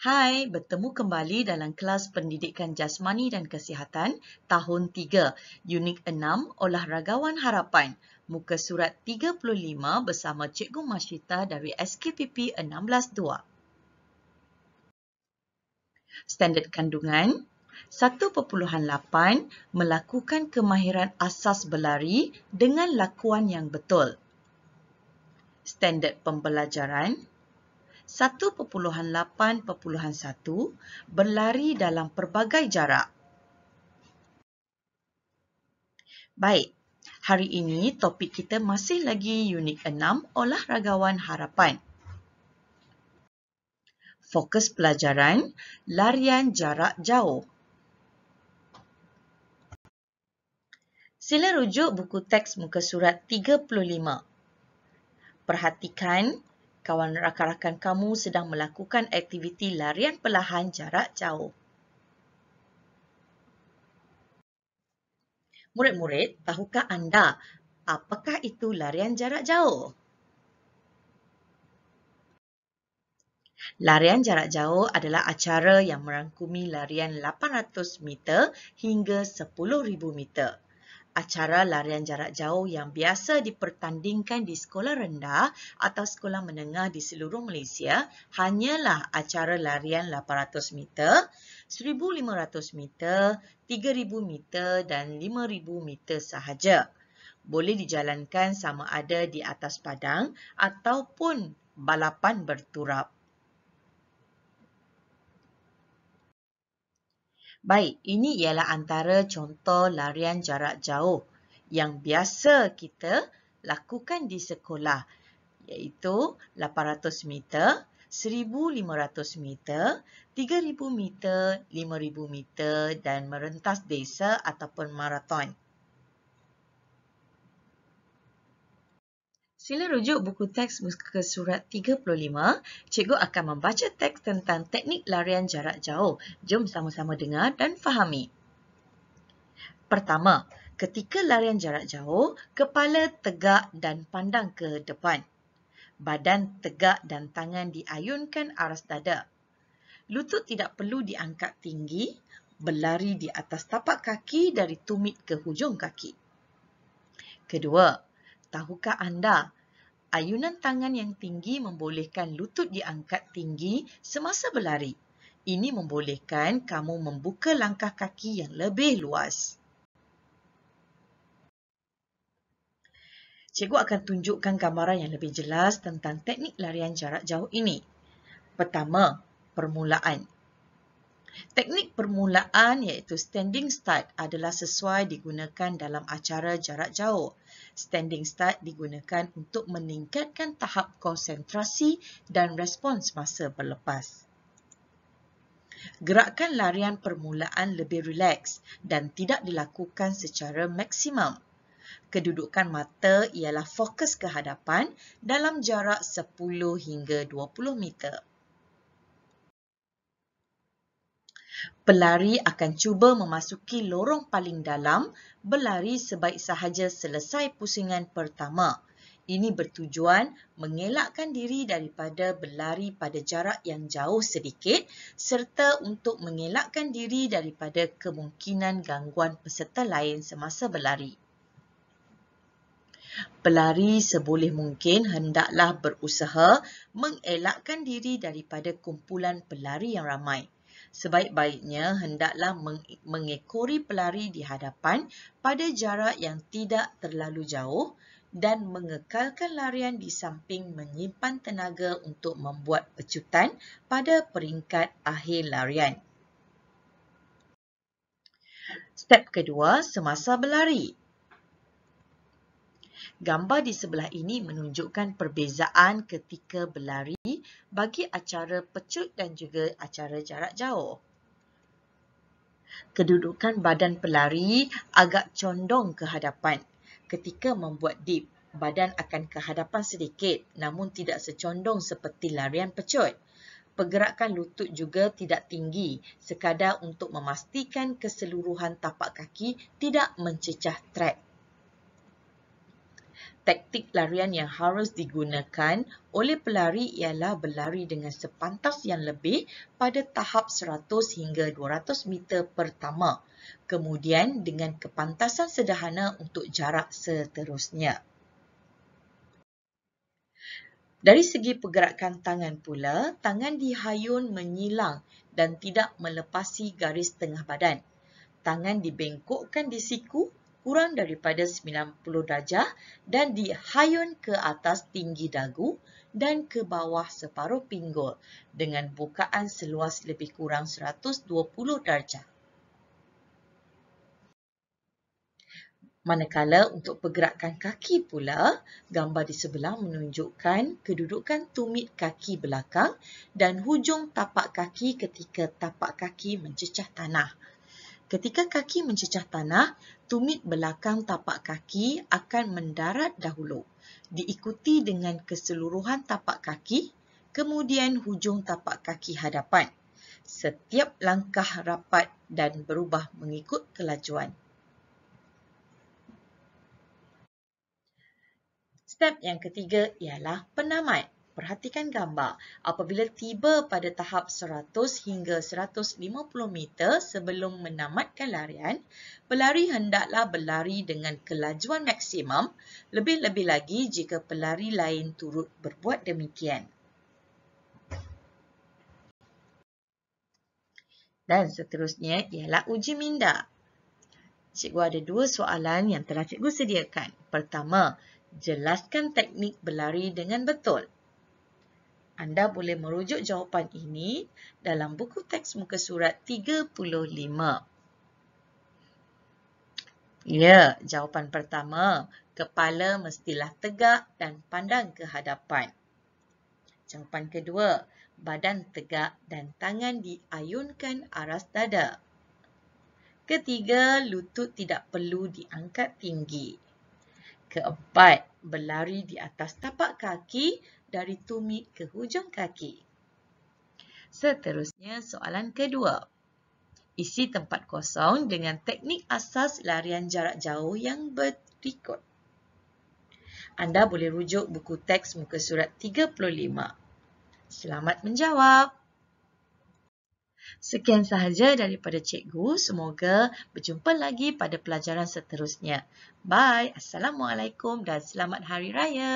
Hai, bertemu kembali dalam kelas Pendidikan Jasmani dan Kesihatan tahun 3, Unit 6, Olahragawan Harapan, muka surat 35 bersama Cikgu Masyita dari SKPP 16-2. Standard kandungan 1.8 melakukan kemahiran asas berlari dengan lakuan yang betul. Standard pembelajaran 1.8.1 berlari dalam pelbagai jarak. Baik, hari ini topik kita masih lagi Unit 6 Olahragawan Harapan. Fokus pelajaran larian jarak jauh. Sila rujuk buku teks muka surat 35. Perhatikan kawan rakan-rakan kamu sedang melakukan aktiviti larian perlahan jarak jauh. Murid-murid, tahukah anda apakah itu larian jarak jauh? Larian jarak jauh adalah acara yang merangkumi larian 800 meter hingga 10,000 meter. Acara larian jarak jauh yang biasa dipertandingkan di sekolah rendah atau sekolah menengah di seluruh Malaysia hanyalah acara larian 800 meter, 1,500 meter, 3,000 meter dan 5,000 meter sahaja. Boleh dijalankan sama ada di atas padang ataupun balapan berturap. Baik, ini ialah antara contoh larian jarak jauh yang biasa kita lakukan di sekolah, iaitu 800 meter, 1,500 meter, 3,000 meter, 5,000 meter dan merentas desa ataupun maraton. Sila rujuk buku teks muka surat 35. Cikgu akan membaca teks tentang teknik larian jarak jauh. Jom sama-sama dengar dan fahami. Pertama, ketika larian jarak jauh, kepala tegak dan pandang ke depan. Badan tegak dan tangan diayunkan aras dada. Lutut tidak perlu diangkat tinggi, berlari di atas tapak kaki dari tumit ke hujung kaki. Kedua, tahukah anda, ayunan tangan yang tinggi membolehkan lutut diangkat tinggi semasa berlari. Ini membolehkan kamu membuka langkah kaki yang lebih luas. Cikgu akan tunjukkan gambaran yang lebih jelas tentang teknik larian jarak jauh ini. Pertama, permulaan. Teknik permulaan iaitu standing start adalah sesuai digunakan dalam acara jarak jauh. Standing start digunakan untuk meningkatkan tahap konsentrasi dan respons masa berlepas. Gerakan larian permulaan lebih rileks dan tidak dilakukan secara maksimum. Kedudukan mata ialah fokus ke hadapan dalam jarak 10 hingga 20 meter. Pelari akan cuba memasuki lorong paling dalam, berlari sebaik sahaja selesai pusingan pertama. Ini bertujuan mengelakkan diri daripada berlari pada jarak yang jauh sedikit serta untuk mengelakkan diri daripada kemungkinan gangguan peserta lain semasa berlari. Pelari seboleh mungkin hendaklah berusaha mengelakkan diri daripada kumpulan pelari yang ramai. Sebaik-baiknya hendaklah mengekori pelari di hadapan pada jarak yang tidak terlalu jauh dan mengekalkan larian di samping menyimpan tenaga untuk membuat pecutan pada peringkat akhir larian. Step kedua, semasa berlari. Gambar di sebelah ini menunjukkan perbezaan ketika berlari bagi acara pecut dan juga acara jarak jauh. Kedudukan badan pelari agak condong ke hadapan. Ketika membuat dip, badan akan ke hadapan sedikit namun tidak secondong seperti larian pecut. Pergerakan lutut juga tidak tinggi, sekadar untuk memastikan keseluruhan tapak kaki tidak mencecah trek. Taktik larian yang harus digunakan oleh pelari ialah berlari dengan sepantas yang lebih pada tahap 100 hingga 200 meter pertama. Kemudian dengan kepantasan sederhana untuk jarak seterusnya. Dari segi pergerakan tangan pula, tangan dihayun menyilang dan tidak melepasi garis tengah badan. Tangan dibengkokkan di siku kurang daripada 90 darjah dan dihayun ke atas tinggi dagu dan ke bawah separuh pinggul dengan bukaan seluas lebih kurang 120 darjah. Manakala untuk pergerakan kaki pula, gambar di sebelah menunjukkan kedudukan tumit kaki belakang dan hujung tapak kaki ketika tapak kaki mencecah tanah. Ketika kaki mencecah tanah, tumit belakang tapak kaki akan mendarat dahulu, diikuti dengan keseluruhan tapak kaki, kemudian hujung tapak kaki hadapan. Setiap langkah rapat dan berubah mengikut kelajuan. Step yang ketiga ialah penamat. Perhatikan gambar. Apabila tiba pada tahap 100 hingga 150 meter sebelum menamatkan larian, pelari hendaklah berlari dengan kelajuan maksimum, lebih-lebih lagi jika pelari lain turut berbuat demikian. Dan seterusnya ialah uji minda. Cikgu ada dua soalan yang telah cikgu sediakan. Pertama, jelaskan teknik berlari dengan betul. Anda boleh merujuk jawapan ini dalam buku teks muka surat 35. Ya, jawapan pertama, kepala mestilah tegak dan pandang ke hadapan. Jawapan kedua, badan tegak dan tangan diayunkan aras dada. Ketiga, lutut tidak perlu diangkat tinggi. Keempat, berlari di atas tapak kaki dari tumit ke hujung kaki. Seterusnya, soalan kedua. Isi tempat kosong dengan teknik asas larian jarak jauh yang berikut. Anda boleh rujuk buku teks muka surat 35. Selamat menjawab. Sekian sahaja daripada cikgu. Semoga berjumpa lagi pada pelajaran seterusnya. Bye. Assalamualaikum dan selamat Hari Raya.